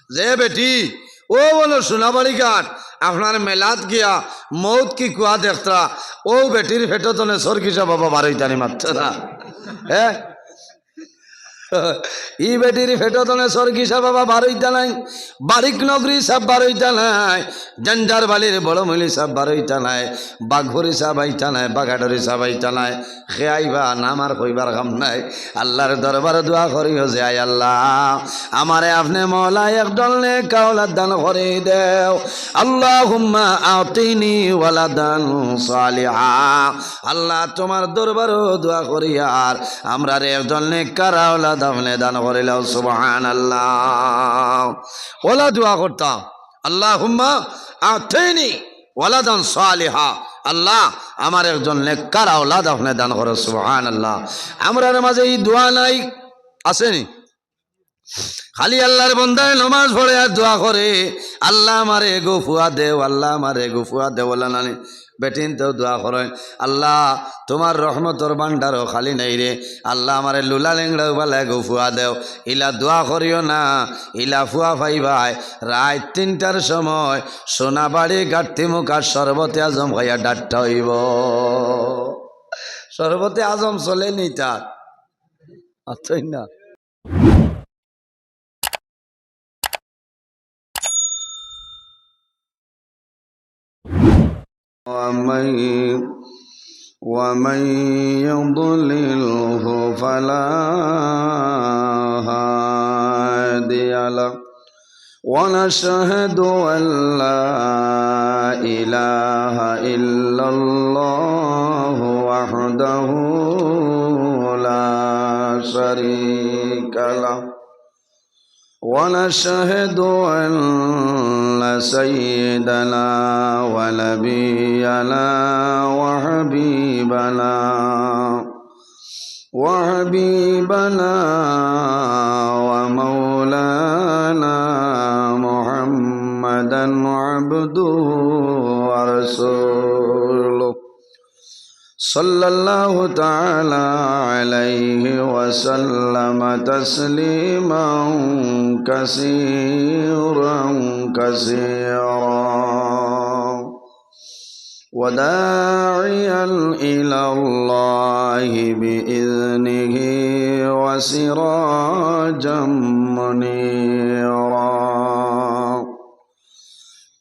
যে বেটি ও বলো সোনাবাড়ি ঘাট আপনার মেলাত গিয়া মৌত কি কুয়া দেখতা ও বেটির ফেটতনে সরকিসা বাবা বারোইতানি মাত্র না হ্যাঁ ই বেটির ফেটতনে সরকিসা বাবা বারোইতা নাই বারিক নগরী সব বারোইতা নাই জঞ্জার বালির বড় মলি সব বারোইতা নাই বাঘরি সাহ আইতা নাই বাঘাডরি সাহ আইতা নাই খেয়াইবা নামার কইবার কাম নাই আল্লাহর দরবারে দোয়া করিও যে আয় আল্লাহ আমারে আপনি মওলা একদল নেক আওলাদ দান করে দেও আল্লাহুম্মা আতিনি ওয়ালাদান সালিহা আল্লাহ তোমার দরবারে দোয়া করি আর আমরা রে একদল নেক আওলাদ আপনি দান করিলাও সুবহানাল্লাহ ওলা দোয়া করতাম আল্লাহুম্মা আতিনি ওয়ালাদান সালিহা আল্লাহ আমার একজন নেককার আওলাদ আপনি দান করো সুবহানাল্লাহ আমরার মাঝে এই দোয়া নাই আসেনি খালি আল্লাহর বান্দায় নামাজ পড়ে আর দোয়া করে আল্লাহ আমারে গুফুয়া দেও আল্লাহ আমারে গুফুয়া দেও বলা নানি বেটিন তো দোয়া করেন আল্লাহ তোমার রহমতর ভান্ডারও খালি নেই রে আল্লাহ আমারে লুলা লেংড়াও বেলায় গুফুয়া দেও ইলা দোয়া করিও না ইলা ফুয়া ভাই ভাই রাত 3টার সময় সোনাবাড়ি গাঠতি মুখার শরবতে আজম ভাইয়া ডাট্টা হইব শরবতে আজম চলে নি তার আচ্ছাই না ومن يضلله فلا هادي له ونشهد أن لا إله إلا الله وحده لا شريك له ونشهد أن سيدنا ونبينا وحبيبنا ومولانا محمدا عبده ورسوله صلى الله تعالى عليه وسلم تسليما كثيرا وداعيا إلى الله بإذنه وسراجا منيرا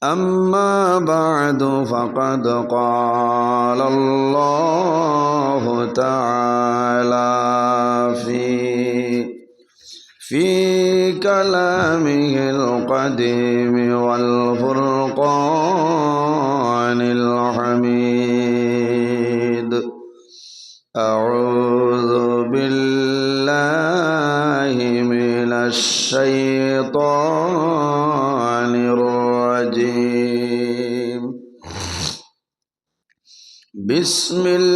أما بعد فقد قال الله تعالى في كلامه القديم والفرقان الحميد أعوذ بالله من الشيطان الرجيم بسم الله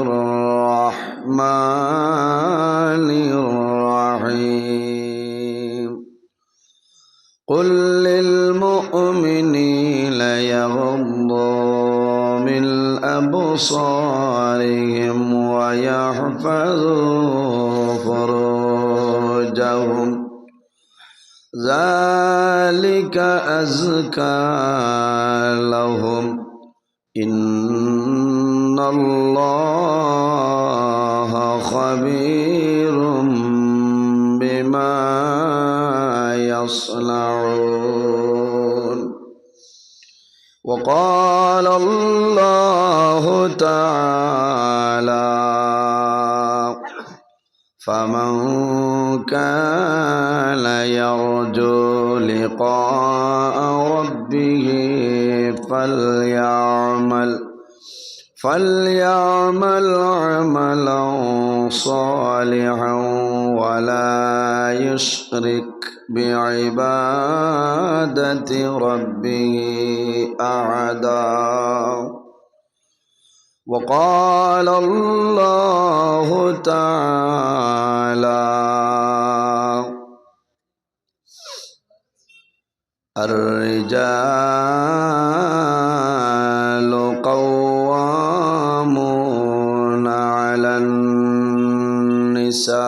الرحمن الرحيم قل للمؤمنين يغضوا من أبصارهم ويحفظوا فروجهم ذلك أزكى لهم إن الله خبير بما يصنعون وقال الله تعالى فمن كان يرجو لقاء ربه فليعمل عملا صالحا ولا يشرك بعبادة ربه أحدا وقال الله تعالى الرجال قوامون على النساء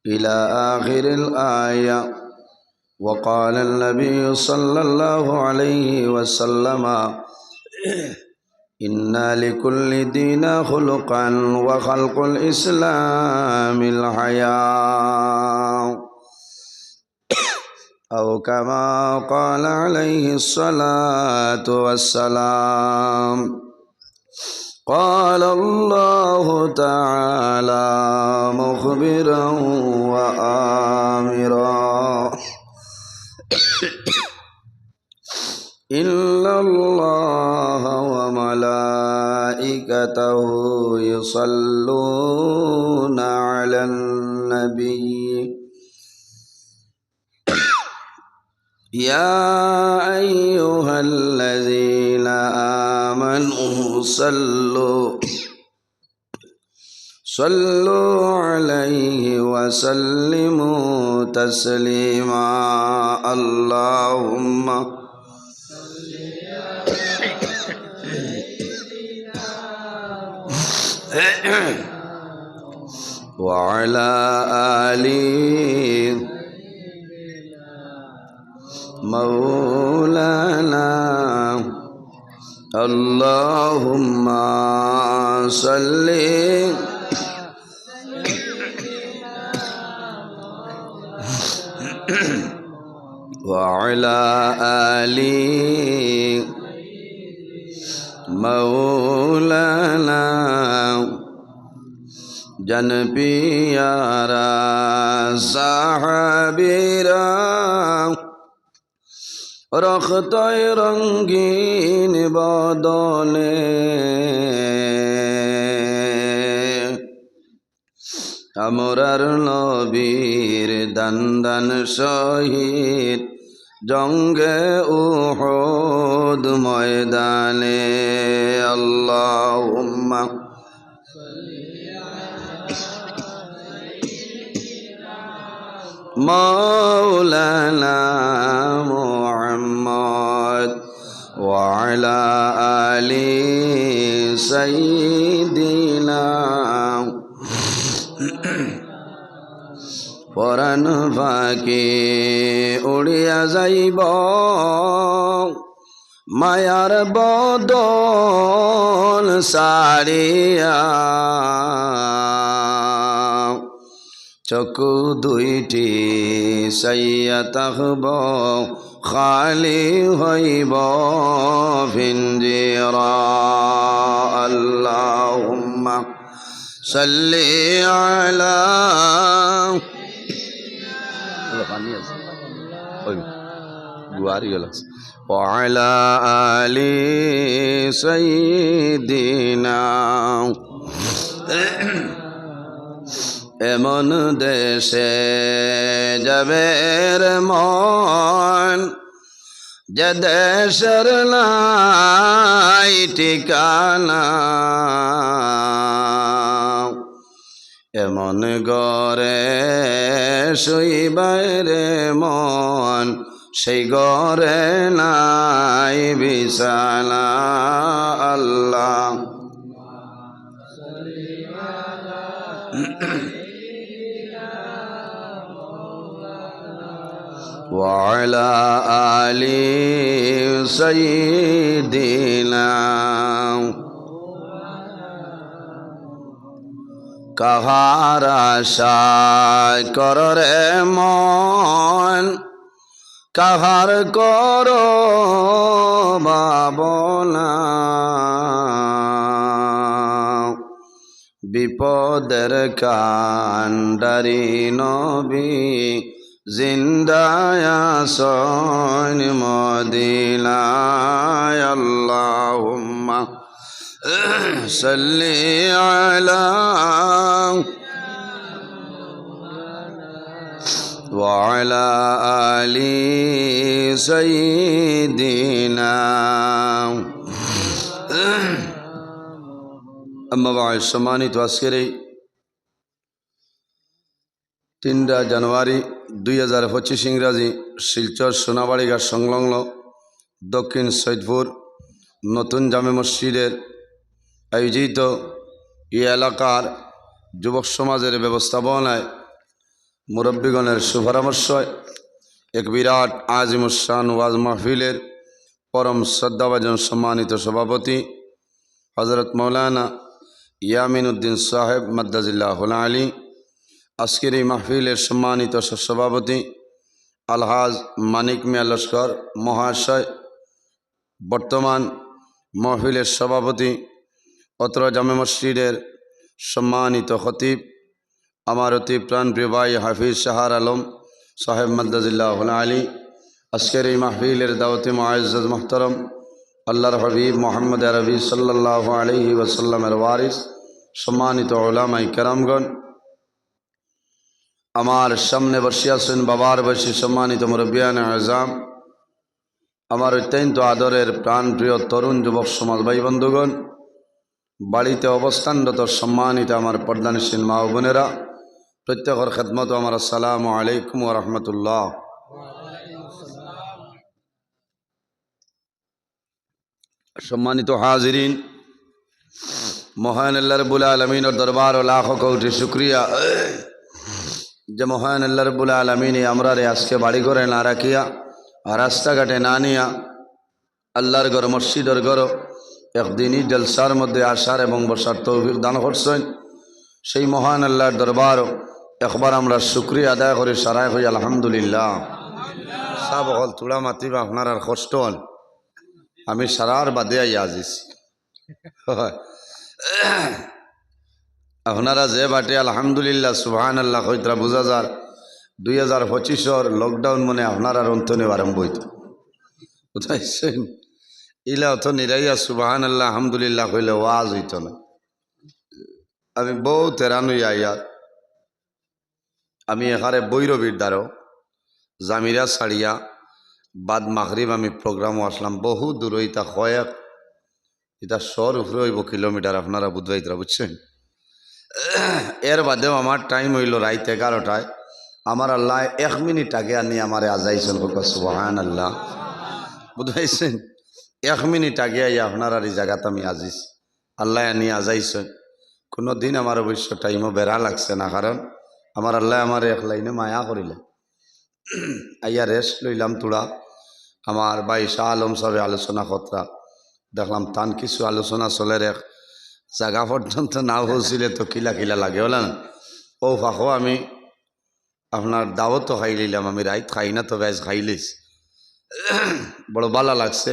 إلى آخر الآية. وقال النبي صلى الله عليه وسلم إن لكل دين خلقا وخلق الإسلام الحياء أو كما قال عليه الصلاة والسلام. قال الله تعالى مخبرا وآمرا إن الله وملائكته يصلون على النبي يا أيها الذين آمنوا صلوا عليه وسلموا تسليما. اللهم وعلى آله مولانا اللهم صل وعلى آله مولانا जन पियारा साहबीरा रख्ताए रंगीन बदने আমরার নবীর দান্দান শহীদ জঙ্গে উহুদ ময়দানে আল্লাহুম্মা مولانا محمد وعلى آل سيدنا পরাণ ফাঁকে উড়িয়া যাইব মায়ার বদন সারিয়া চকু দুইটি সাইয়া তাকব খালি হইব ফিঞ্জিরা আল্লাহুম্মা সাল্লি আলা وعلى آل سيدنا এমন দেশে যাবের মন যে দেশের নাই ঠিকানা এমন ঘরে শুইবারে মন সেই ঘরে নাই বিছানা আল্লাহ وعلى آل سيدنا কাহার আশায় কররে মন কাহার কর ভাবনা বিপদের কান্ডারি নবী জিন্দায় আসন মদিনায় আল্লাহুম্মা সাল্লি আলা وعلى آل سيدنا أما بعد সম্মানিত আজকের এই 3 জানুয়ারি 2025 ইংরাজি শিলচর সোনাবাড়িঘাট সংলগ্ন দক্ষিণ সৈয়দপুর নতুন জামে মসজিদের আয়োজিত এই এলাকার যুবক সমাজের ব্যবস্থাপনায় মুরব্বীগণের সুপরামর্শয় এক বিরাট আজিমুসান ওয়াজ মাহফিলের পরম শ্রদ্ধাভাজন সম্মানিত সভাপতি হজরত মৌলানা ইয়ামিন উদ্দিন সাহেব মাদ্দাজিল্লাহুল আলী, আজকের এই মাহফিলের সম্মানিত সভাপতি আলহাজ মানিক মিয়া লস্কর মহাশয়, বর্তমান মাহফিলের সভাপতি অত্র জামে মসজিদের সম্মানিত খতিব আমার অতি প্রাণপ্রিয় ভাই হাফিজ শাহার আলম সাহেব মাদ্দাজিল্লাহুল আলী, আজকের এই মাহফিলের দাওয়াতে মুআজ্জাজ মুহতারম আল্লাহর হাবিব মোহাম্মদ আরবি সাল্লাল্লাহু আলাইহি ওয়াসাল্লামের ওয়ারিস সম্মানিত উলামায়ে কেরামগণ, আমার সামনে বসে আছেন বাবার বয়সী সম্মানিত মুরব্বিয়ানে আযম, আমার অত্যন্ত আদরের প্রাণপ্রিয় তরুণ যুবক সমাজ ভাই বন্ধুগণ, বাড়িতে অবস্থানরত সম্মানিত আমার পর্দানশীল মা ও বোনেরা, প্রত্যেকের খেদমত আমার আসসালামু আলাইকুম ওয়া রাহমাতুল্লাহ। সম্মানিত হাজিরিন, মহান আল্লাহ রাব্বুল আলামিনের দরবার ও লাখো কোটি শুকরিয়া যে মহান আল্লাহ রাব্বুল আলামিন আমরা রে আজকে বাড়ি ঘরে না রাখিয়া রাস্তাঘাটে না নিয়া আল্লাহর ঘর মসজিদের ঘর একদিনই জলসার মধ্যে আসার এবং বসার তৌফিক দান করছেন। সেই মহান আল্লাহর দরবার একবার আমরা শুকরিয়া আদায় করে সারায় হই আলহামদুলিল্লাহ। সব হল তুলা মাতিবা আপনার আর কষ্ট হল, আমি সারার বাদে আই আজিস আপনারা যে বাটে আলহামদুলিল্লাহ সুবহান আল্লাহ হইতরা বুঝা যার 2025 লকডাউন মনে আপনার আর অন্তনে আরম্ভ হইত বুঝাইছেন, ইলা অত নিরাইয়া সুবহান আল্লাহ আলহামদুলিল্লাহ কইলে ওয়াজ হইত না। আমি বউ তেরানুই আইয়ার আমি এখানে বৈরবীর দ্বারও জামিরা ছাড়িয়া বাদ মাগরিব আমি প্রোগ্রামও আসলাম, বহু দূর ইতা কয়েক এটা শহর উপরে হইব কিলোমিটার, আপনারা বুঝবাইতরা বুঝছেন। এর বাদেও আমার টাইম হইল রাইত 11টায়, আমার আল্লাহ 1 মিনিট আগে আনি আমার আজাইছেন সুবহান আল্লাহ বুঝাইছেন, 1 মিনিট আগে আই আপনার আর এই জায়গাতে আমি আজিস আল্লাহ আনি আজাইছেন। কোনো দিন আমার অবশ্য টাইমও বেড়া লাগছে না, কারণ আমার আল্লাহ আমার এক লাইনে মায়া করিলে আইয়া রেস্ট লইলাম তোরা। আমার ভাই শাহ আলম সাহেব আলোচনা খতরা দেখলাম তান কিছু আলোচনা চলের এক জায়গা পর্যন্ত না হচ্ছিলে তো কিলা কিলা লাগে বলে না। ও ফাঁকো আমি আপনার দাওয়াতও খাই লইলাম, আমি রাইত খাই না তো ব্যাস খাই লইস, বড় ভালো লাগছে।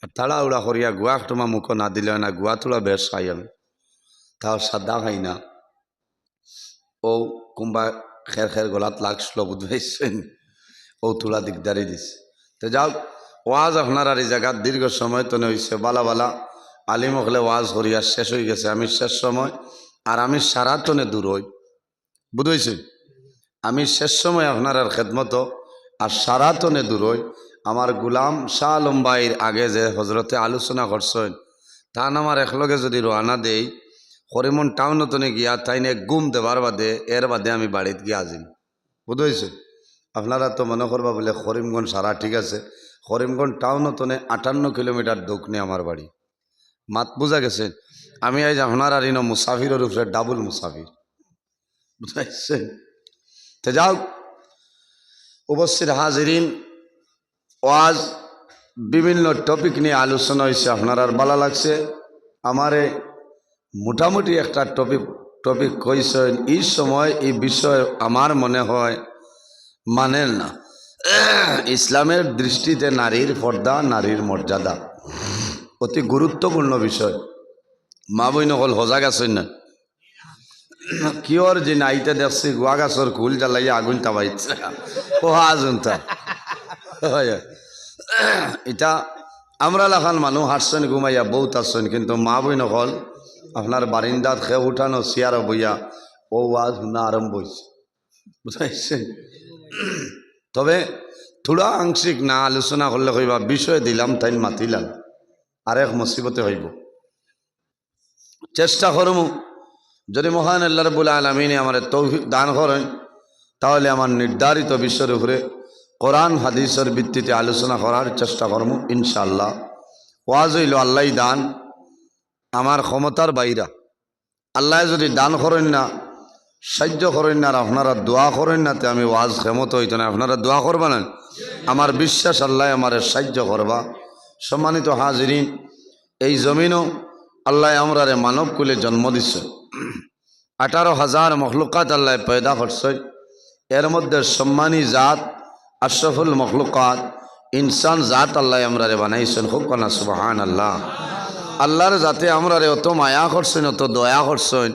আর তাড়া উড়া করিয়া গুয়া তোমার মুখো না দিলে না, গুয়া তোলা বেশ খাই আমি, তাও সাদা খাই না। ও কোনবা খের খের গলাত লাগছিল বুঝবাইছেন, ও তোলা দিকদারি দিছে। তো যাও ওয়াজ আপনার আর এই জায়গার দীর্ঘ সময় তো হয়েছে, বালা বালা আলিম হলে ওয়াজ করিয়া শেষ হয়ে গেছে, আমি শেষ সময় আর আমি সারাতনে দূর হই বুঝেছি, আমি শেষ সময় আপনার আর খেদমত আর সারাতনে দূর হই। আমার গুলাম শাহ আলম ভাইয়ের আগে যে হজরতে আলোচনা করছেন তান আমার একলগে যদি রওনা দেই করিমন টাউনতনে গিয়া তাইনে গুম দেবার বাদে এর বাদে আমি বাড়িতে গিয়ে আজিম বুঝেছি। আপনারা তো মনে করবা বলে করিমগঞ্জ সারা ঠিক আছে, করিমগঞ্জ টাউনতনে 58 কিলোমিটার দক্ষিণে আমার বাড়ি, মাত বুঝা গেছে। আমি আজ আপনার আর ইনো মুসাফিরের উপরে ডাবল মুসাফির বুঝাইছেন। তো যাও উপস্থিত হাজিরিন, ওয়াজ বিভিন্ন টপিক নিয়ে আলোচনা হয়েছে, আপনার আর ভালো লাগছে। আমারে মোটামুটি একটা টপিক কইছেন, এই সময় এই বিষয় আমার মনে হয় মানেন না। ইসলামের দৃষ্টিতে নারীর পর্দা, নারীর মর্যাদা অতি গুরুত্বপূর্ণ বিষয়। মা বইন হল সজাগ আছেন না কিয়র যে নাইতে দেখছি গুয়া গাছর কুল জ্বালাইয়া আগুন তাবাইছে ও আজুনতা এটা আমরা লাখান মানুষ হাসছেন ঘুমাইয়া বহুত আসছেন, কিন্তু মা বইন হল আপনার বারিন্দাত খেয়ে উঠানো চেয়ার বইয়া ও ওয়াজ শুনা আরম্ভ হয়েছে বুঝাইছেন। তবে থোড়া আংশিক না আলোচনা করলে কইবা বিষয় দিলাম তাই মাতিলাম আরেক মুসিবতে হইব। চেষ্টা করমু যদি মহান আল্লাহ রাব্বুল আলামিন আমার তৌফিক দান করেন তাহলে আমার নির্ধারিত বিষয়ের উপরে কোরআন হাদিসের ভিত্তিতে আলোচনা করার চেষ্টা করমু ইনশাআল্লাহ। ওয়াজ হইল আল্লাহ দান, আমার ক্ষমতার বাইরা। আল্লাহ যদি দান করেন না সাহায্য করেন না আর আপনারা দোয়া করেন না, তে আমি ওয়াজ ক্ষমত হইতো না। আপনারা দোয়া করবেন, আমার বিশ্বাস আল্লাহ আমার সাহায্য করবা। সম্মানিত হাজিরিন, এই জমিনও আল্লাহ আমরারে মানব কুলে জন্ম দিচ্ছে। 18,000 মখলুকাত আল্লাহ পয়দা করছে। এর মধ্যে সম্মানী জাত আশরাফুল মখলুকাত ইনসান জাত আল্লাহ আমরারে বানাইছেন। খুব কানা সুবহান আল্লাহ। আল্লাহর জাতে আমরারে অত মায়া করছেন, অত দয়া করছেন।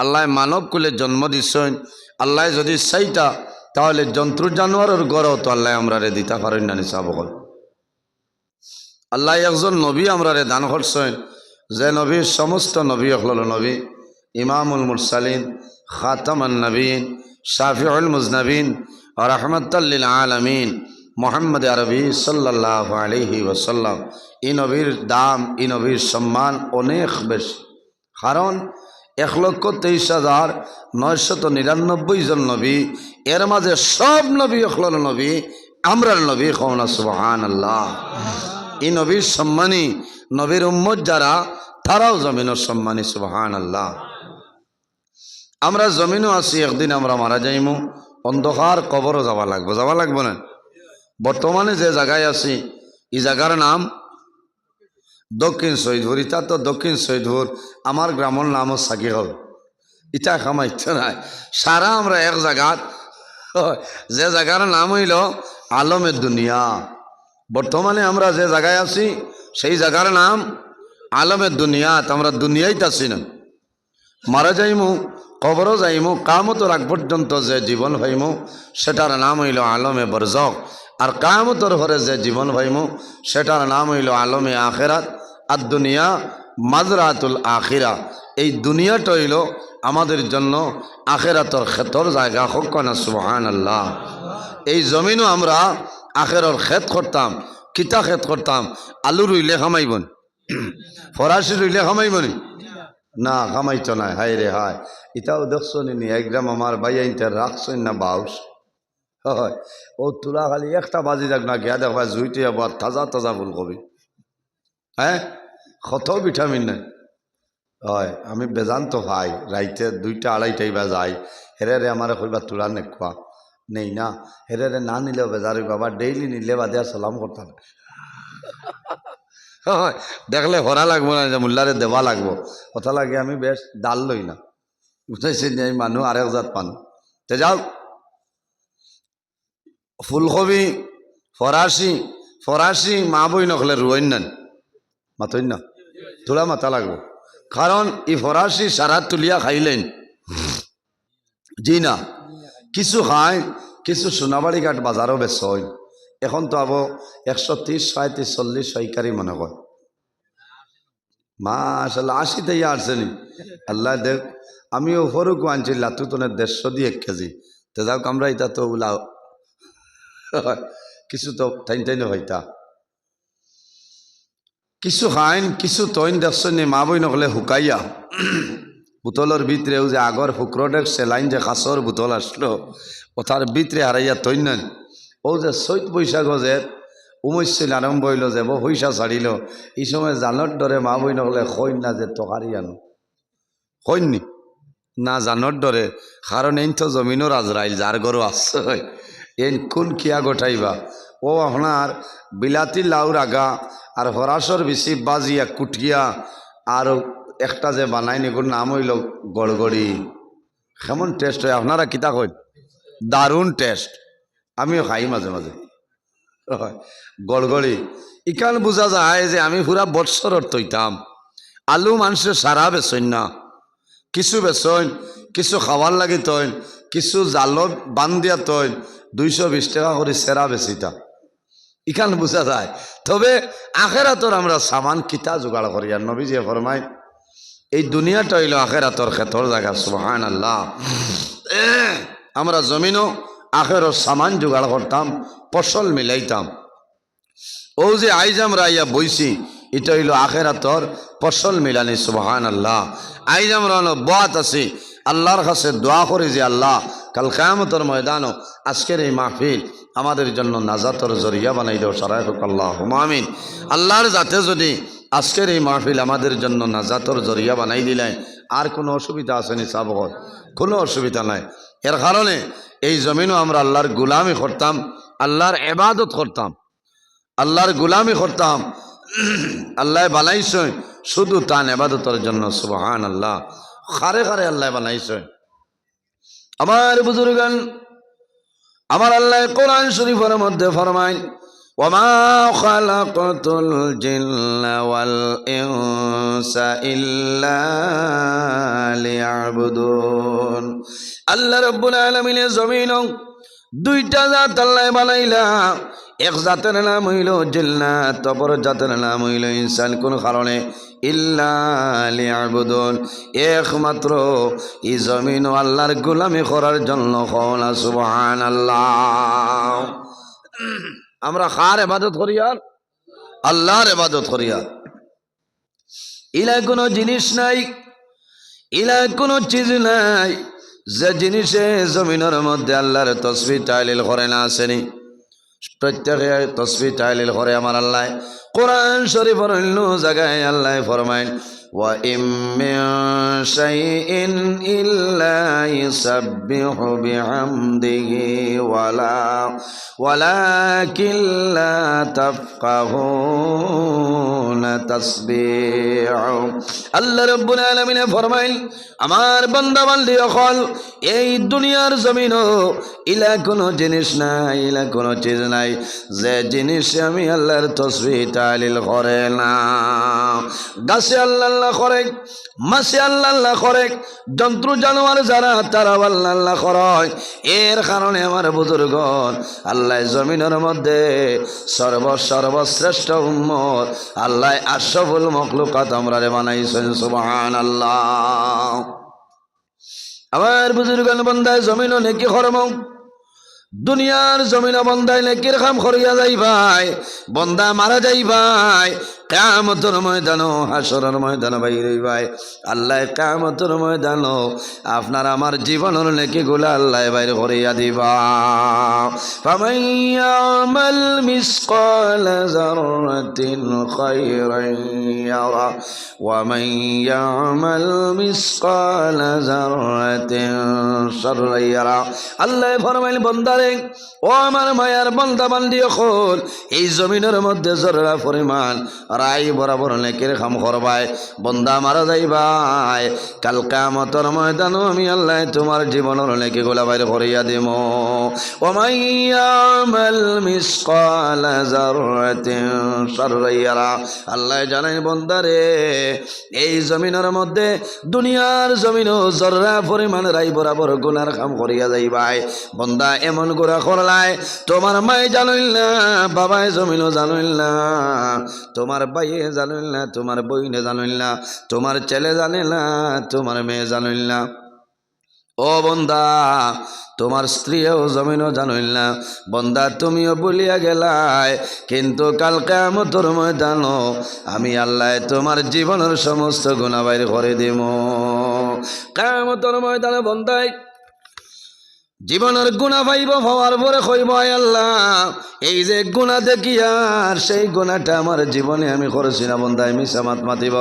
আল্লাহ মানব কুলে জন্ম দিচ্ছেন। আল্লাহ যদি চাইতা তাহলে জন্তু জানোয়ারের গড়ও তো আল্লাহ আমরারে দিতে পারেন না নিসাবকল। আল্লাহ একজন নবী আমরারে দান করছেন, যে নবীর সমস্ত নবী হল নবী, ইমামুল মুরসালিন, খাতামান নবীন, শাফিউল মুজনবিন, রাহমাতাল লিল আলামিন, মোহাম্মদ আরবি সাল্লাল্লাহু আলাইহি ওয়াসাল্লাম। এই নবীর দাম, এই নবীর সম্মান অনেক বেশি। কারণ 1,23,999 জন নবী, এর মাঝে সব নবী হল নবী, আমরার নবী কওনা সুবহানাল্লাহ। এই নবীর সম্মানী, নবীর উম্মত যারা, তারাও জমিনের সম্মানী সুবহানাল্লাহ। আমরা জমিনও আছি, একদিন আমরা মারা যাইমু, অন্ধকার কবরও যাওয়া লাগবো না। বর্তমানে যে জায়গায় আছি, এই জায়গার নাম দক্ষিণ সৈয়দপুর। ইটা তো দক্ষিণ সৈয়দপুর, আমার গ্রামের নামও সাকি হল। ইটা খামাইতে নাই, সারা আমরা এক জায়গাত, যে জায়গার নাম হইল আলমের দুনিয়া। বর্তমানে আমরা যে জায়গায় আছি সেই জায়গার নাম আলমের দুনিয়া। আমরা দুনিয়াইতে আছি না, মারা যাইমু, কবরও যাইমু, কামতর আগ পর্যন্ত যে জীবন ভাইমু সেটার নাম হইল আলমে বরজখ। আর কামতর ঘরে যে জীবন ভাইমু সেটার নাম হইল আলমে আখেরাত। আর দুনিয়া মাজরাতুল আখিরা। এই দুনিয়াটা হইল আমাদের জন্য আখেরাতর ক্ষেতর জায়গা। হোক না সুবহানাল্লাহ। এই জমিনও আমরা আখেরর ক্ষেত করতাম। কিতা ক্ষেত করতাম? আলু রুইলে খামাইবন, ফরাসি রুইলে খামাইবনি না, খামাইতো না। হায় রে হায়, ইটাও দেখছো নি একদম আমার ভাই আইনতে রাখছেন না বাউস। হয় ও তুলা খালি একটা বাজি যাক না, গিয়া দেখবা জুইতে আবার তাজা তাজা ফুলকপি। হ্যাঁ, কত ভিটামিন নাই। হয় আমি বেজান্ত ভাই, রাইতে 2টা 2:30 বাজাই, হেরে রে আমার কইবা তুলা নেখা নেই না, হেরে রে না নিলেও বেজার বাবা, ডেইলি নিলে বাদে আর সালাম করতাম। হয় দেখলে হরা লাগবো না, যে মোল্লারে দেওয়া লাগবো, কথা লাগে আমি বেশ ডাল লই না, বুঝাইছি যে আমি মানুষ আরেক জাত মানুষ। তে যাও, ফুলকপি ফরাসি মা বই নকলে রুইন না, মাতইন না, তোলা মাথা লাগবো। কারণ ই ফরাসি সারা তুলিয়া খাইলেন জি না, কিছু খায়, কিছু সোনাবাড়ি ঘাট বাজারও বেশ হয়। এখন তো আবো 130, 37, 40 সৈকারি মনে কর। মাশাআল্লাহ 80 থেকে আসছেনি, আল্লাহ দেখ। আমি ওপরও আনছি লাতুতনের 150 দিয়ে 1 কেজি। তো যাও আমরা এটা তো উলাও কিছু তো টাইন হইতা, কিছু খাইন, কিছু তৈন দেখছেন মা বই নকলে হুকাইয়া বোতলের ভিতরেও যে আগর ফুকরোডের সেলাইন যে কাঁচর বোতল আসলো, ওটার ভিতরে হারাইয়া তৈন নেন। ও যে চৈত বৈশাখ যে উমৈছিল আরম্ভ হইল, যে পয়সা ছাড়িল, এই সময় জানোর ডরে মা বই নকলে কইন না যে টকারি আনো, কইননি না জানোর ডরে। কারণ এই তো জমিনও রাজরাইল, যার গরু আসছে এই কোন কিয়া গোটাইবা। ও আপনার বিলাতি লাউর আগা আর হরাসর বেশি বাজিয়া কুটিয়া আর একটা যে বানাইনি, কোন নাম হইল গড়গড়ি। কেমন টেস্ট হয়, আপনারা কিতা কইন? দারুণ টেস্ট, আমিও খাই মাঝে মাঝে। গড়গড়ি ইকান বোঝা যায় যে আমি পুরা বৎসরত তৈতাম। আলু মানুষের সারা বেচইন না, কিছু বেচইন, কিছু খাওয়ার লাগি তৈন, কিছু জালত বান্ধিয়া তৈন 220 টাকা করে সেরা বেচিতা, ইখান বোঝা যায়। তবে আখেরাতর আমরা সামান কিতা জোগাড় করি। আর নবীজি ফরমায় এই দুনিয়াটা হইল আখেরাতর ক্ষেতর জায়গা। সুবহানাল্লাহ। আমরা জমিনও আখেরর সামান জোগাড় করতাম, ফসল মিলাইতাম। ও যে আইজ আমরা আইয়া বইছি, এটা হইল আখেরাতর ফসল মিলানি। সুবহানাল্লাহ। আইজ আমরা বাত আছি, আল্লাহর কাছে দোয়া করি যে আল্লাহ কাল কিয়ামতের ময়দানও আজকের এই মাহফিল আমাদের জন্য নাজাতর জরিয়া বানাই দেও। সরাই হোক আল্লাহুম্মা আমিন। আল্লাহর জাতে যদি আজকের এই মাহফিল আমাদের জন্য নাজাতর জরিয়া বানাই দিলেন, আর কোনো অসুবিধা আসেনি সাবকত? কোনো অসুবিধা নাই। এর কারণে এই জমিনও আমরা আল্লাহর গুলামি করতাম, আল্লাহর ইবাদত করতাম, আল্লাহর গুলামি করতাম। আল্লাহ বানাইছে শুধু তান ইবাদতের জন্য। সুবহানাল্লাহ। খারে খারে আল্লাহ বানাইছে। আমার বুজুর্গান, আমার আল্লাহ কোরআন শরীফের মধ্যে ফরমায়, ওয়ামা খালাকাতুল জিন্না ওয়াল ইনসা ইল্লা লিয়াবুদুন। আল্লাহ রাব্বুল আলামিনের জমিন দুইটা জাত আল্লাহ বানাইলা। এক জাতের নাম হইল জিন্নাত, অপর জাতের নাম হইল ইনসান। কোন কারণে? ইল্লা লিয়াবুদুন, একমাত্র এই জমিন আল্লাহর গোলামি করার জন্য। কওনা সুবহানাল্লাহ। আমরা কার ইবাদত করি? আর আল্লাহর ইবাদত করি। আর ইলা কোনো জিনিস নাই, ইলা কোনো চিজ নাই যে জিনিসে জমিনের মধ্যে আল্লাহর তসবিহ তাহলিল করে না। আসেনি? প্রত্যেকে তসবিহ তাহলিল করে আমার আল্লাহ। কোরআন শরীফের অন্য জায়গায় আল্লাহ ফরমায়, ওয়া ইম মিন শাইইন ইল্লা ইউসাব্বিহু বিহামদিহি ওয়ালাকিন লা তাফকাহুনা তাসবিহু। আল্লাহ রাব্বুল আলামিন ফরমাইল, আমার বান্দা বান্দি হল এই দুনিয়ার জমিনও ইলা কোনো জিনিস নাই, ইলা কোনো চিজ নাই যে জিনিস আমি আল্লাহর তসবিহ তাহলিল করে না। গাছে আল্লাহ আল্লাহ করে, মাছে আল্লাহ আল্লাহ করে, জন্তু জানোয়ার যারা তারা আল্লাহ আল্লাহ করে। এর কারণে আমার বুজুর্গণ, আল্লাহ জমিনের মধ্যে সর্বশ্রেষ্ঠ উম্মত আল্লাহ আশরাফুল মাখলুকাত আমরারে বানাইছেন। সুবহানাল্লাহ। আমার বুজুর্গণ, বান্দায় জমিনও নেকি কর্ম, দুনিয়ার জমিন বন্দায় নেকির কাম করিয়া যাই ভাই, বন্দা মারা যাই ভাই, কিয়ামতের ময়দানো হাসরের ময়দানে বাইরে ভাই। আল্লাহ কিয়ামতের ময়দানো আপনার আমার জীবনের নেকিগুলা আল্লাহ বাইর করিয়া দিবা। ফামান ইয়ামাল মিসকালা যাররাতিন খায়রান ইয়ারা ওয়া মান ইয়ামাল মিসকালা যাররাতিন শাররান ইয়ারা। আল্লাহ ফরমাইল, বান্দারে, ও আমার মায়ার বান্দা বান্দি হল, এই জমিনের মধ্যে জররা পরিমাণ রাই বরাবর নেকের কাম করবাই, বন্দা মারা যাইবাই, কাল কিয়ামতের ময়দানে আমি আল্লাহ তোমার জীবনের নেকি গুলা বাইর করিয়া দিম। ওয়া মান ইয়ামাল মিসকালা যাররাতিন শাররান ইয়ারা। আল্লাহ জানেন বন্দারে, এই জমিনের মধ্যে দুনিয়ার জমিনও জররা পরিমাণ রাই বরাবর গুনার কাম করিয়া যাইবাই, বন্দা এমন গোরা করলাই তোমার মায়ে জানিল না, বাবাই জমিনও জানিল না, তোমার ভাইয়ে জানিল না, তোমার বইনে জানিল না, তোমার ছেলে জানে না, তোমার মেয়ে জানিল না। ও বন্দা, তোমার স্ত্রীও জমিনও জানিল না, বন্দা তুমিও বলিয়া গেলাই, কিন্তু কাল কিয়ামতের ময়দানো আমি আল্লাহ তোমার জীবনের সমস্ত গুনাহ বাইর করে দিব। কিয়ামতের ময়দানে বন্দায় জীবনের গুণা পাইব, হওয়ার পরে কইব, আয় আল্লাহ, এই যে গুণা দেখি আর সেই গুণাটা আমার জীবনে আমি করেছি না, বন্দায় মিছা মাত মাতিব।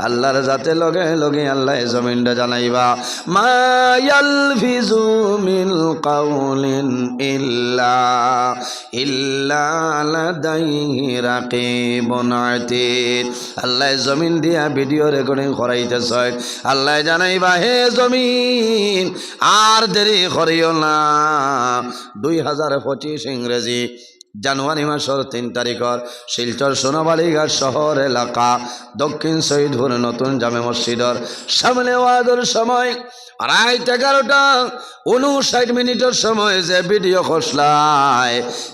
আল্লাহর যাতে লগে লগে আল্লাহ জমিনটা জানাইবা, মা ইয়ালফিজু মিন কাউলিন ইল্লা লাদাইহি রাকিবুন আতীদ। আল্লাহ জমিন দিয়া ভিডিও রেকর্ডিং করাইতেছে। আল্লাহ জানাইবা, হে জমিন আর দেরি করিও না। 2025 ইংরেজি জানুয়ারি মাসের 3 তারিখর শিলচর সোনাবাড়িঘাট শহর এলাকা দক্ষিণ শহীদপুর নতুন জামে মসজিদর সামনে ওয়াজের সময় রাত 11:59 সময় যে ভিডিও খসলাই,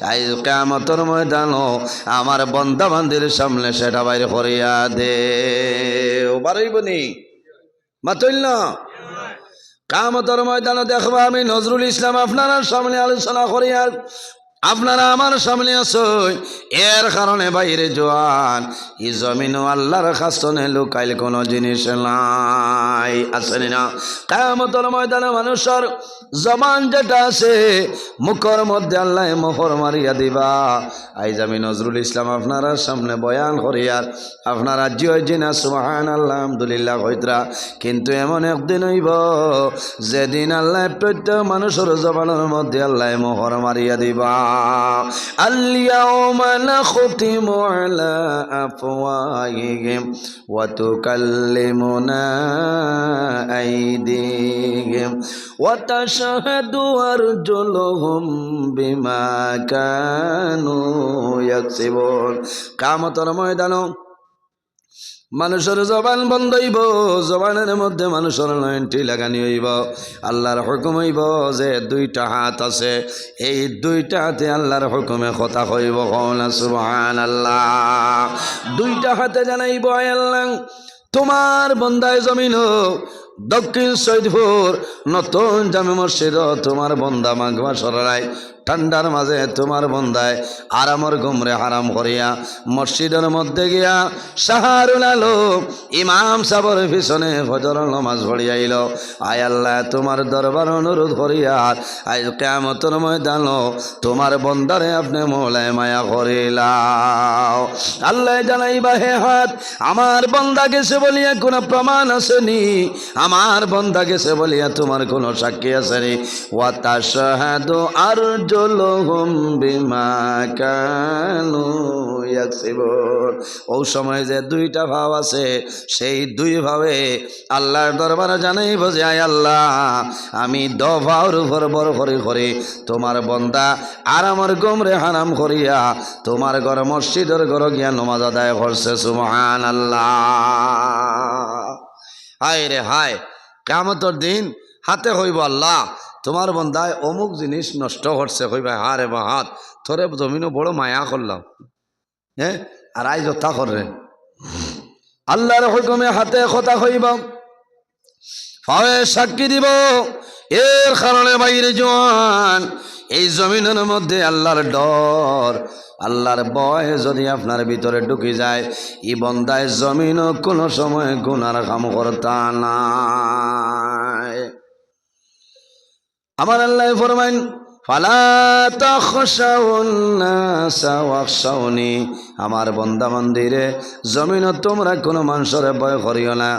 আজ কিয়ামতের ময়দানো আমার বন্দা বান্দির সামনে সেটা বাইর করিয়া দে। বারইবনি মাতইল না? কিয়ামতের ময়দানে দেখবা আমি নজরুল ইসলাম আপনার সামনে আলোচনা করি, আর আপনারা আমার সামনে আসুন, এর কারণে বাইরে জোয়ান এই জমিনও আল্লাহর খাস্তনে লুকাইল কোনো জিনিস নাই, আসেনি না? কিয়ামতের ময়দানে মানুষের জবান যেটা আছে মুখের মধ্যে আল্লাহ মোহর মারিয়া দিবা। আইজ আমি নজরুল ইসলাম আপনারা সামনে বয়ান করিয়ার আপনারা জিও জিনা সুবহানাল্লাহ আলহামদুলিল্লাহ হইতরা, কিন্তু এমন একদিন হইব যেদিন আল্লাহ প্রত্যেক মানুষের জবানের মধ্যে আল্লাহ মোহর মারিয়া দিবা। اليوم نختم على أفواههم وتكلمنا أيديهم وتشهد أرجلهم بما كانوا يكسبون। কিয়ামতের ময়দানে মানুষের জবান বন্ধ হইব, জবানের মধ্যে মানুষের নয়নটি লাগানি হইব। আল্লাহর হুকুম হইব যে দুইটা হাত আছে, এই দুইটা হাতে আল্লাহর হুকুমে কথা হইব। সুবহানাল্লাহ। দুইটা হাতে জানাইব, আয় আল্লাহ তোমার বন্দায় জমিন দক্ষিণ সৈয়দপুর নতুন জামে মসজিদ তোমার বন্দা মাঘবা সরাই ঠান্ডার মাঝে তোমার বন্দায় আরামর ঘুমরে হারাম করিয়া মসজিদের মধ্যে গিয়া শাহরুল আলম ইমাম সাবর পিছনে ফজর নামাজ পড়িয়াইল। আয় আল্লাহ তোমার দরবার অনুরোধ করিয়া আজ কিয়ামতের ময়দান তোমার বন্দারে আপনি মৌলায় মায়া করিলাও। আল্লাহ জানাইবা, হে হাত আমার বন্দা গেছে বলিয়া কোনো প্রমাণ আসেনি, আমার বন্দা গেছে বলিয়া তোমার কোনো সাক্ষী আসেনি। ওয়া তাশহাদু আরজুলুহুম বিমা কানু ইয়াকসিবুন। ওই সময় যে দুইটা ভাব আছে সেই দুই ভাবে আল্লাহর দরবারে জানাইব যে আয় আল্লাহ আমি দফার উপর বড় করে তোমার বন্দা আর আমার গোমরে হারাম করিয়া তোমার ঘর মসজিদের ঘর গিয়া নামাজ আদায় করছে। সুবহানাল্লাহ। হায় রে হায়, কিয়ামতের দিন হাতে হইব আল্লাহ তোমার বন্দায় অমুক জিনিস নষ্ট করছে, কইবা হারে বা হাত তোরে জমিনও বড় মায়া করলাম, হ্যাঁ আর আই যথা করে আল্লাহর হুকুমে হাতে কথা হইব, ফাওয়ে সাক্ষী দিব। এর কারণে বাইরে জোয়ান এই জমিনের মধ্যে আল্লাহর ডর আল্লাহর ভয় যদি আপনার ভিতরে ঢুকে যায়, ই বন্দায় জমিনও কোনো সময় গুনার কাম করতা নাই। আমার আল্লাহ ফরমাইন, ফালা তাখশাউন নাসা ওয়াখশাউনি, আমার বন্দা মন্দিরে জমিন তোমরা কোনো মানুষের ভয় করিও না,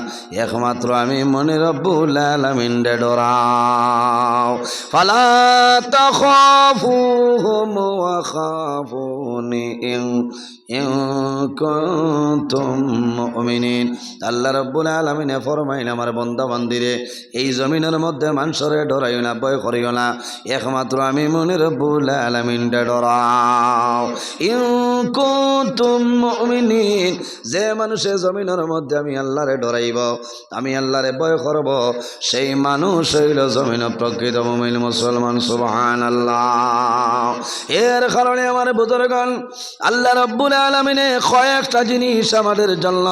একমাত্র আমি মনে রব্বুল আলামিন রে ডরাও। ফালা তাখাফুহুম ওয়া খাফুনি ইন কুনতুম মুমিনিন। আল্লাহ রব্বুল আলামিন ফরমাইন, আমার বন্দা মন্দিরে এই জমিনের মধ্যে মানুষরে ডরাইও না, ভয় করিও না, একমাত্র আমি মনে রব্বুল আলামিন রে ডরাও। ইন কুনতুম মুমিনিন, যে মানুষের জমিনের মধ্যে আমি আল্লাহরে ডরাইব, আমি আল্লাহরে ভয় করব, সেই মানুষ হইল জমিন প্রকৃত মুমিন মুসলমান। সুবহানাল্লাহ। এর কারণে আমার বুজুর্গণ আল্লাহ রব্বুল আলামিনে কয়েকটা জিনিস আমাদের জন্য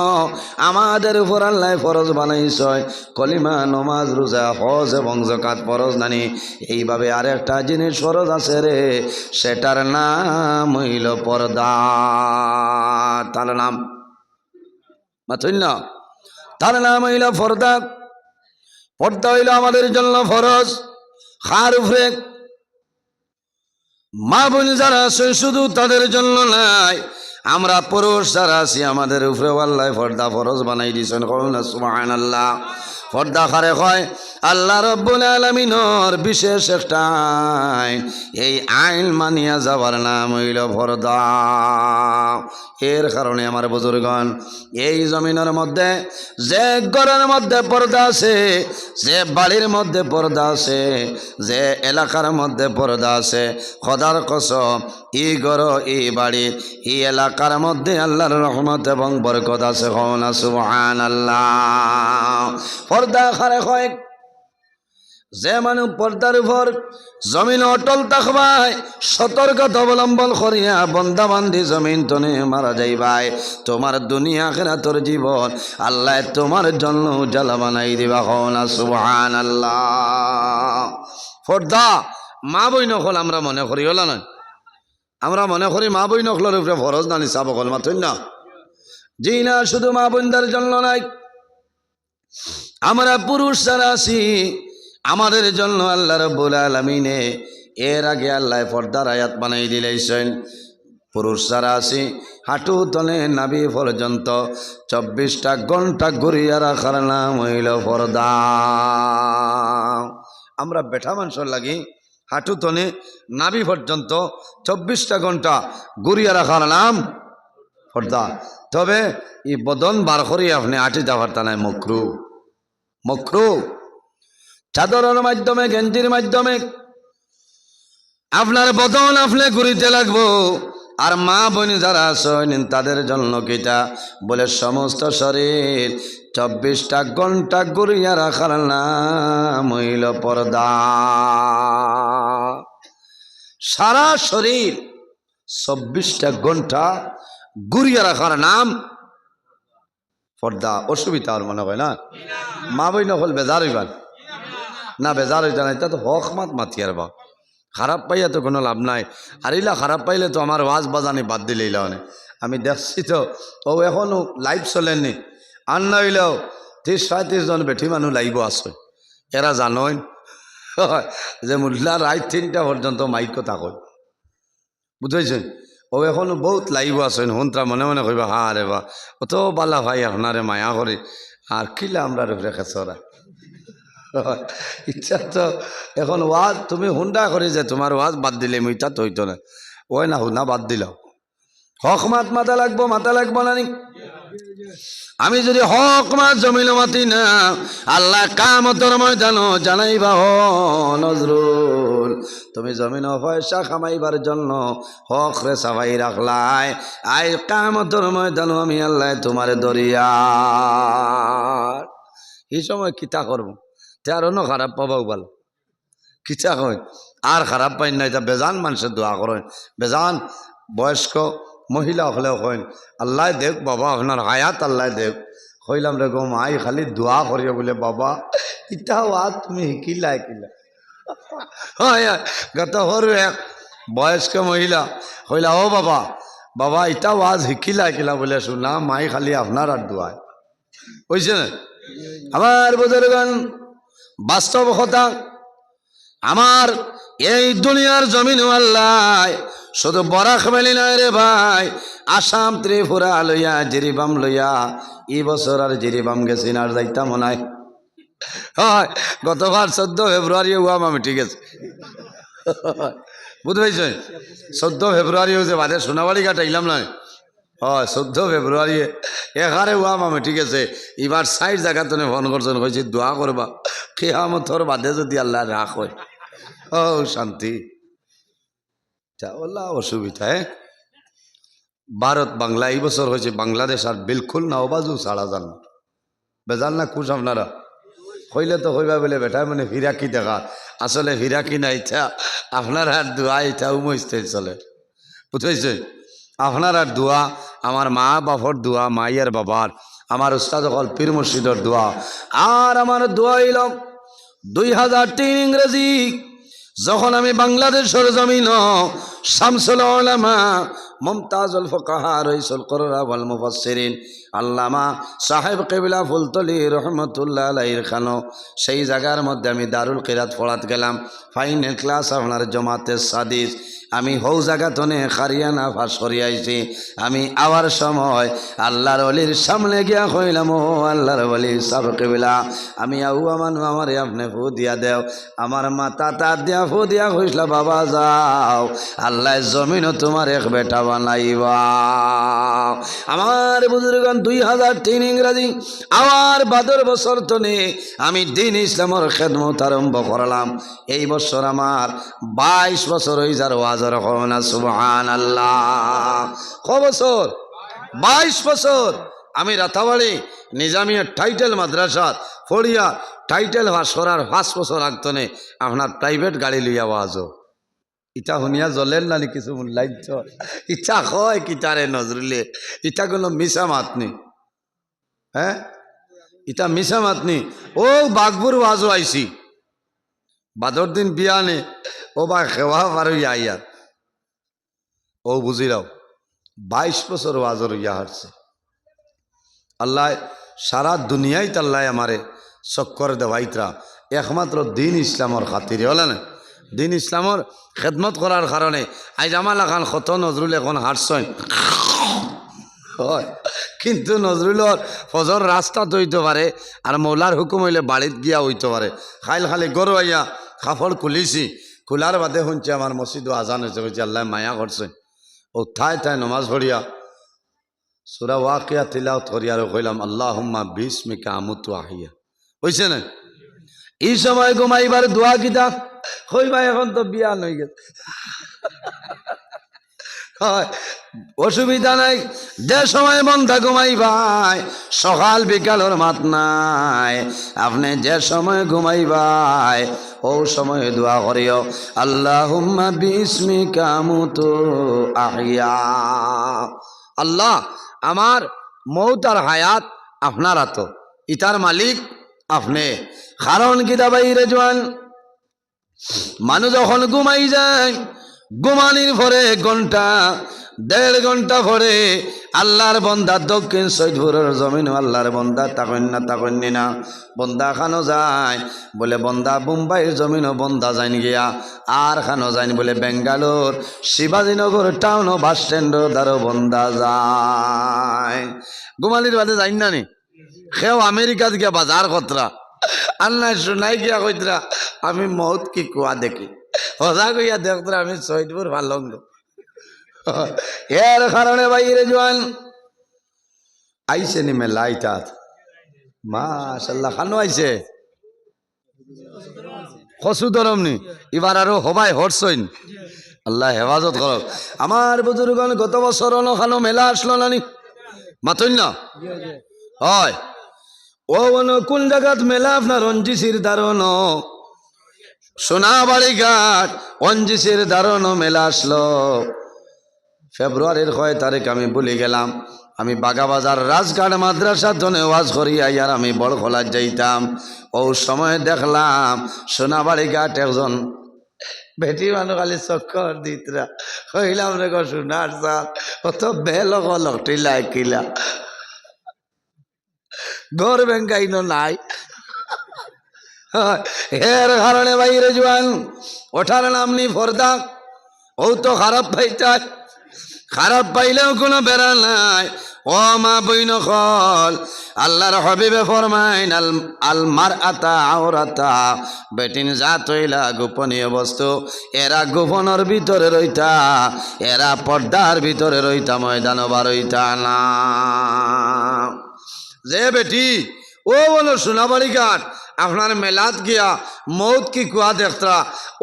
আমাদের উপর আল্লাহ ফরজ বানাইছে, কলিমা, নমাজ, রোজা, হজ এবং যাকাত ফরজ নানি। এইভাবে আরেকটা জিনিস ফরজ আছে রে, সেটার নাম হইল পর্দা। তার নাম মাথুন না, তার নাম হইল পর্দা। পর্দা হইল আমাদের জন্য ফরজ। কার উপরে? মা বোন যারা আছে শুধু তাদের জন্য নাই, আমরা পুরুষ যারা আছি আমাদের উপরে আল্লাহ পর্দা ফরজ বানাই দিয়েছেন। সুবহানাল্লাহ। পর্দা কারে কয়? আল্লাহ রব্বুল আলামিনের বিশেষ একটা আইন, এই আইন মানিয়া যাবার নাম হইল পর্দা। এর কারণে আমার বুজুর্গণ এই জমিনের মধ্যে যে ঘরের মধ্যে পর্দা আছে, যে বাড়ির মধ্যে পর্দা আছে, যে এলাকার মধ্যে পর্দা আছে, খোদার কসম ই ঘর ই বাড়ি ই এলাকার মধ্যে আল্লাহর রহমত এবং বরকত আছে। সুবহানাল্লাহ। পর্দা কারে কয়? যে মানুষ পর্দার উপর জমিন অটল থাকবাই, সতর্কতা অবলম্বন করিয়া বন্দা বান্দি জমিন তনে মারা যাইবাই, তোমার দুনিয়া আখিরাতের জীবন আল্লাহ তোমার জন্য উজালা বানাই দিবা। সুবহানাল্লাহ। পর্দা মা বই নকল আমরা মনে করি হল না, আমরা মনে করি মা বই নকলের উপরে ফরজ না নিসাব অকল মাথুন না। জি না, শুধু মা বোনদের জন্য নাই, আমরা পুরুষ যারা আছি আমাদের জন্য আল্লাহ রাব্বুল আলামিনে এর আগে আল্লাহ পর্দার আয়াত বানাই দিলেছেন। পুরুষ যারা আছি হাঁটু তলে নাভি পর্যন্ত 24টা ঘন্টা ঘুরিয়া রাখার নাম হইল পর্দা। আমরা বেঠা মানুষের লাগি হাঁটু তলে নাভি পর্যন্ত 24টা ঘন্টা ঘুরিয়া রাখার নাম পর্দা। তবে এই বদন বার করি আপনি আটি যাওয়ার তানায় মকরু মকরু। চাদরের মাধ্যমে গেঞ্জির মাধ্যমে আপনার বদন আপনি ঘুরিতে লাগবো। আর মা বোন যারা আছেন তাদের জন্য কিটা বলে সমস্ত শরীর 24টা ঘন্টা ঘুরিয়া রাখার নাম হইল পর্দা। সারা শরীর 24টা ঘন্টা ঘুরিয়া রাখার নাম পর্দা। অসুবিধা আর মনে হয় না? মা বই নকল বেজার হইবান না, বেজার হইতা না, এটা তো হক মাত মাতি আর বা খারাপ পাইয়া তো কোনো লাভ নাই। আর ইলা খারাপ পাইলে তো আমার ওয়াজ বাজানি বাদ দিলে ইলা অনেক আমি দেখছি তো ও এখনো লাইভ চলেননি। আর না হইলেও 30-35 জন বেঠি মানুষ লাইভ আছে। এরা জানই যে মুল্লা রাত 3টা পর্যন্ত মাইক থাকো, বুঝেছেন? ও এখনো বহুত লাইভ আছেন। হন্ত্রা মনে মনে কইবা হা রে বা অত বালা ভাই আপনারে মায়া করে আর কিলা আমরা রে খেসরা ইচ্ছা তো এখন ওয়াজ তুমি হুন্ডা করে যে তোমার ওয়াজ বাদ দিলে মুইটা তো হইতো না। ওই না হুনা বাদ দিল হক মাত মাথা লাগবো না নি? আমি যদি হক মাত জমিল মাতি না আল্লাহ কামতর ময়দানো জানাইবা হ নজরুল তুমি জমিন পয়সা কামাইবার জন্য হক রে সাবাই রাখলাই, আই কামতর ময়দানো আমি আল্লাহ তোমার দরিয়া। এই সময় কিতা করবো তার অন্য খারাপ পাবাও ভালো কিতা হয় আর খারাপ পাই না। এটা বেজান মানুষের দোয়া করেন, বেজান বয়স্ক মহিলা হলেও কইন আল্লাহ দেখ বাবা আপনার হায়াত আল্লাহ দেখ। কইলাম রে গো মাই খালি দোয়া করিও বলে বাবা ইটাও আজ তুমি শিকিলা গত হরু এক বয়স্ক মহিলা কইলা ও বাবা বাবা ইটাও আজ শিকিলা বলে শুনা মাই খালি আপনার আর দোয়ায় বুঝছে না। আমার বুজুর্গণ বাস্তব কথা, আমার এই দুনিয়ার জমিন আল্লাহ শুধু বরাক ভ্যালি নয় রে ভাই, আসাম ত্রিপুরা লইয়া জিরিবাম লইয়া এই বছর আর জিরিবাম গেছি না, আর যাইতাম নাই। হয় গতবার 14 ফেব্রুয়ারি হুয়াম আমি, ঠিক আছে বুঝতে পারছেন? 14 ফেব্রুয়ারি হয়েছে বাদে সোনাবাড়ি ঘাট আইলাম নয়। হয় 14 ফেব্রুয়ারি এখানে হুয়াম আমি, ঠিক আছে। এবার 60 জায়গা তুমি ফোন করছেন, কইছি দোয়া করবা কিয়ামতর বাদে যদি আল্লাহ রাখ হয়। ও শান্তি ওলা অসুবিধা। ভারত বাংলা এই বছর হয়েছে, বাংলাদেশ আর বিলকুল না ওবাজু ছাড়া যান বেজাল না খুশ আপনারা কইলে তো কইবা বলে বেটা মানে ফিরাকি দেখা, আসলে ফিরাকি না, ইচ্ছা আপনার আর দোয়া ইচ্ছা উমস্তে চলে, বুঝেছে? আপনার আর দোয়া, আমার মা বাপর দোয়া, মাইয়ের বাবার, আমার উস্তাদ হল পীর মুর্শিদর দোয়া, আর আমার দোয়া হইল 2003 ইংরেজি যখন আমি বাংলাদেশের জমিন শামসুল উলামা মুমতাজুল ফুকাহা রাইসুল কুররা ওয়াল মুফাসসিরিন আল্লামা সাহেব কিবলা ফুলতলি রহমতুল্লাহ আলাইহির খানো, সেই জায়গার মধ্যে আমি দারুল কিরাত পড়াত গেলাম। ফাইনাল ক্লাস আপনার জমাতে সাদিস, আমি হৌ জায়গাতনে খারিয়ানা ফাঁস করি আইছি। আমি আওয়ার সময় আল্লাহর ওলির সামনে গিয়া কইলাম ও আল্লাহর ওলি সাহেব কিবলা আমি আউয়া মানু আমার আপনি ফু দিয়া দেও। আমার মাতা তার দিয়া ফু দিয়া কইসলা বাবা যাও আল্লাহ জমিনও তোমার এক বেটা বানাইবা। আমার বুজুর্গণ 2003 ইংরাজি আবার বাদর বছর তনে আমি দিন ইসলামের খেদমত আরম্ভ করলাম। এই বছর আমার 22 বছর হয়ে যার ওয়াজর হনা সুবহানাল্লাহ। ক বছর? 22 বছর। আমি রাতাবাড়ি নিজামিয়া টাইটেল মাদ্রাসাত ফড়িয়া টাইটেল পাস করার 5 বছর আগতনে আপনার প্রাইভেট গাড়ি লইয়া ওয়াজো। ইটা শুনিয়া জ্বলেন না কিছু মূল্যাইছ ইচ্ছা হয় কিতারে নজরুলে, ইটা কোনো মিশা মাতনি, হ্যাঁ ইটা মিশা মাতনি। ও বাঘপুর ওয়াজও আইসি বাদর দিন বিয়ানে ও বা খেওয়া পারো আইয়া ও বুঝিরাও 22 বছর ওয়াজর ইয়া হারছে আল্লাহ সারা দুনিয়ায় তাল্লাহ আমারে চক্কর দেওয়াইতরা একমাত্র দিন ইসলামর খাতিরে হলে না দিন ইসলামর খেদমত করার কারণে আজ আমার লাগান কত নজরুল এখন হারছেন হয় কিন্তু নজরুলর ফজর রাস্তা হইতে পারে আর মৌলার হুকুম হইলে বাড়িত গিয়া হইতে পারে খাইল খালি গরু আইয়া কাপড় খুলিছি খোলার বাদে শুনছি আমার মসজিদও আজান হয়েছে বলছি আল্লাহ মায়া করছে ও ঠায় ঠায় নমাজ পড়িয়া সূরা ওয়াকিয়া তিলাওয়াত করি আর কইলাম আল্লাহুম্মা বিসমিকা আমুতু আহিয়া হইছে না এই সময় ঘুমাইবার দোয়া কিতা কইবা এখন তো বিয়ান হয়ে গেছে হয় অসুবিধা নাই যে সময় বন্ধা ঘুমাইবাই সকাল বিকালের মাত নাই আপনি যে সময় ঘুমাইবাই ও সময় দোয়া করিও আল্লাহুম্মা বিসমিকা আমুতু আহিয়া আল্লাহ আমার মৌত আর হায়াত আপনার হাতে ইতার মালিক আপনি কারণ কি দাবাই রে জওয়ান মানুষ যখন ঘুমাই যায় ঘুমানির পরে ঘন্টা 1.5 ঘন্টা পরে আল্লাহর বন্দা দক্ষিণ সৈদপুরের জমিন আল্লাহর বন্দা তাকন্নি না বন্দা খানো যায় বলে বন্দা মুম্বাইয়ের জমিনও বন্দা যাইন গিয়া আর খানো যাইন বলে বেঙ্গালোর শিবাজীনগর টাউন বাস স্ট্যান্ডও দ্বারও বন্দা যায় ঘুমানির বাদে যাইন না নি সেও আমেরিকাত গিয়া বাজার কতরা আল্লাহ শুনাই গিয়া কইতরা আমি মৌত কি কুয়া দেখি হজা কইয়া দেখতরা আমি সৈদপুর ভালঙ্গ এর কারণে বাইরে জোয়ান আইসে নি মেলাইতাত মাশাআল্লাহ খানো আইছে খসু ধরমনি এবার আরো হবাই হরছইন আল্লাহ হেফাজত করক আমার বুজুর্গণ গত বছর খানো মেলা আসলো নানি মাতইন না হয় ও কোন জায়গাত মেলা আপনার অঞ্জিসির দারণ সোনাবাড়ি ঘাট অঞ্জিসির দারণ মেলা আসলো ফেব্রুয়ারির 6 তারিখ আমি ভুলে গেলাম আমি বাগাবাজার রাজঘাট মাদ্রাসার জন্য ওয়াজ করি আর আমি বড় খোলা যাইতাম ও সময় দেখলাম সোনাবাড়ি ঘাট একজন বেটি মানুষ খালি চক্কর দিতরা কইলাম রে গো সোনার সাল অত বেলক লকটিলা কিলা ঘর ব্যাংকাইনো নাই এর কারণে বাইরে জোয়ান ওঠার নামনি ফর্দা ও তো খারাপ পাইতাই খারাপ পাইলেও কোনো বেড়া নাই ও মা বইন খল আল্লাহর হাবিবে ফরমাইন আল মারআতা আওরাতা বেটিন জাত হইলা গোপনীয় বস্তু এরা গোপনের ভিতরে রইতা এরা পর্দার ভিতরে রইতা ময়দান বার হইতা না যে বেটি ও বলো সোনাবাড়ি ঘাট আপনার মেলাত গিয়া মৌত কি কুয়া দেখতরা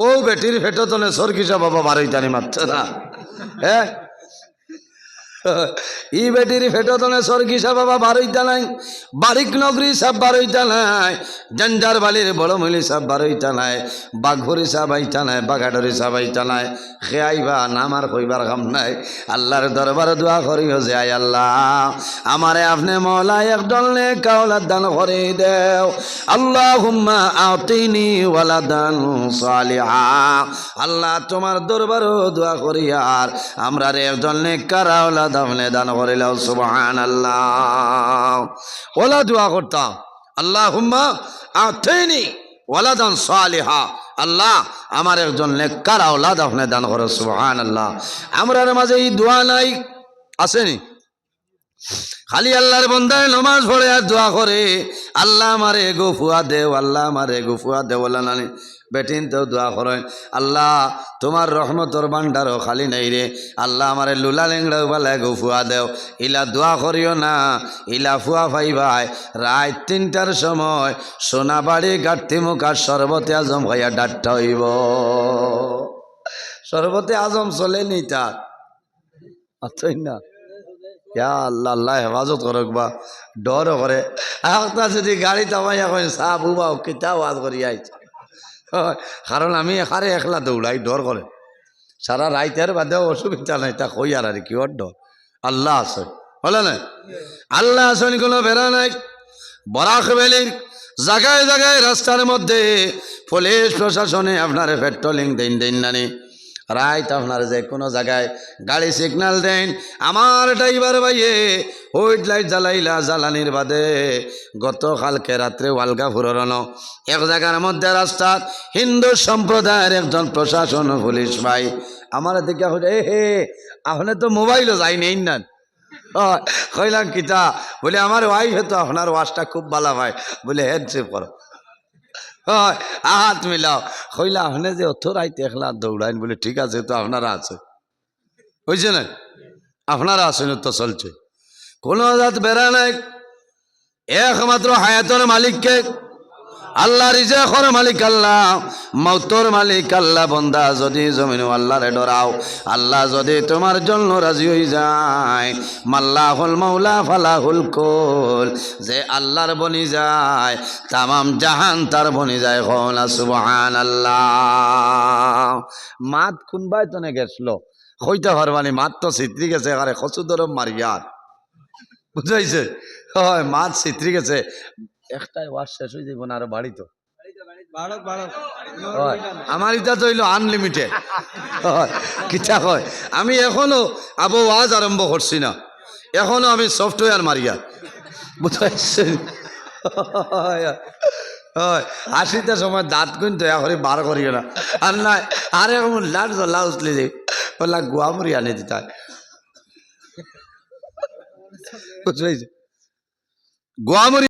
ও বেটির ফেটতনে সরকিসা বাবা বারইতানি মাত্রা হ্যাঁ ই বেটির ফেটতনে সরকিসা বাবা বারইতা নাই বারিক নগরী সাহ বারইতা নাই জঞ্জার বালির বড় মলি সাহ বারইতা নাই বাঘরি সাহ আইতা নাই বাঘাডরি সাহ আইতা নাই খেয়াইবা নামার কইবার কাম নাই আল্লাহর দরবারে দোয়া করিও যে আয় আল্লাহ আমারে আপনি মওলা একদল নেক আওলাদ দান করে দেও আল্লাহুম্মা আতিনি ওয়ালাদান সালিহা আল্লাহ তোমার দরবারে দোয়া করি আর আমরা রে একদল নেক আওলাদ আপনি দান করিলাও সুবহানাল্লাহ ওলা দোয়া করতাম আল্লাহুম্মা আতিনি ওয়ালাদান সালিহা আল্লাহ আমার একজন নেককার আওলাদ আপনি দান করো সুবহানাল্লাহ আমরার মাঝে এই দোয়া নাই আসেনি খালি আল্লাহর বান্দায় নামাজ পড়ে আর দোয়া করে আল্লাহ আমারে গুফুয়া দেও আল্লাহ আমারে গুফুয়া দেও বলা নানি বেটিন তো দোয়া করেন আল্লাহ তোমার রহমতর ভান্ডারও খালি নাই রে আল্লাহ আমারে লুলা লেংড়াও বেলায় গুফুয়া দেও ইলা দোয়া করিও না ইলা ফুয়া ভাই ভাই রাত 3টার সময় সোনাবাড়ি গাঠি মুখার শরবতে আজম ভাইয়া ডাট্টা হইব শরবতে আজম চলে নি তার আচ্ছাই না আল্লাহ আল্লাহ হেফাজত করক বা ডরও করে একটা যদি গাড়ি তামাইয়া কই চাহ বুবাও কিতা ওয়াজ করি আইছে কারণ আমি এখানে একলা দৌড়াই ডর করে সারা রাইতের বাদেও অসুবিধা নাই তা কই আর কি ওর ডর আল্লাহ আছে বলে না আল্লাহ আসেন কোনো বেড়া নাই বরাক ভ্যালির জায়গায় জায়গায় রাস্তার মধ্যে পুলিশ প্রশাসনে আপনার পেট্রোলিং দিন নানি রাইত আপনার যে কোনো জায়গায় গাড়ি সিগন্যাল দেন, আমার ড্রাইভার ভাইয়ে হোয়াইট লাইট জ্বালাইলা জ্বালানির বাদে গতকালকে রাত্রে ওয়ালগাপুরন এক জায়গার মধ্যে রাস্তার হিন্দু সম্প্রদায়ের একজন প্রশাসন পুলিশ ভাই আমার দিকে এ হে আপনি তো মোবাইলও যাই নেই না কইলাম কিতা বলে আমার ওয়াইফ তো আপনার ওয়াজটা খুব ভালো ভাই বলে হেডসেপ করো হয় হাত মিলাও কইলা আপনি যে অত রাইতে একলা দৌড়াইন বলে ঠিক আছে তো আপনারা আছে বুঝছে না আপনারা আছেন তো চলছে কোনো জাত বেড়া নাই একমাত্র হায়াতের মালিককে আল্লাহ রিজেকর মালিক আল্লাহ মৌতর মালিক আল্লাহ বন্দা যদি জমিন আল্লাহরে ডরাও আল্লাহ যদি তোমার জন্য রাজি হয়ে যায় মাল্লাহুল মাওলা ফালাহুল কুল যে আল্লাহর বনি যায় তামাম জাহান তার বনি যায় কওলা সুবহানাল্লাহ মাত কোনবাই তনে গেছিল কইতে পারবানি মাত তো ছিত্রি গেছে আরে কচু দরম মারিয়ার বুঝাইছে হয় মাত ছিত্রি গেছে একটাই ওয়াশ শেষ হয়ে যাব না আরো বাড়ি তো আমার এটা তো হইল আনলিমিটেড কিতা কয় আমি এখনো আবো ওয়াজ আরম্ভ করছি না এখনো আমি সফটওয়্যার মারিয়া বুঝতে হয় আশিটার সময় দাঁত গুণ দয়া করে বার করিও না আর নাই আর এখন লাট জ্বলা উঠলে যে বললা গুয়া মুড়ি আনে দিতে বুঝতে গুয়া মুড়ি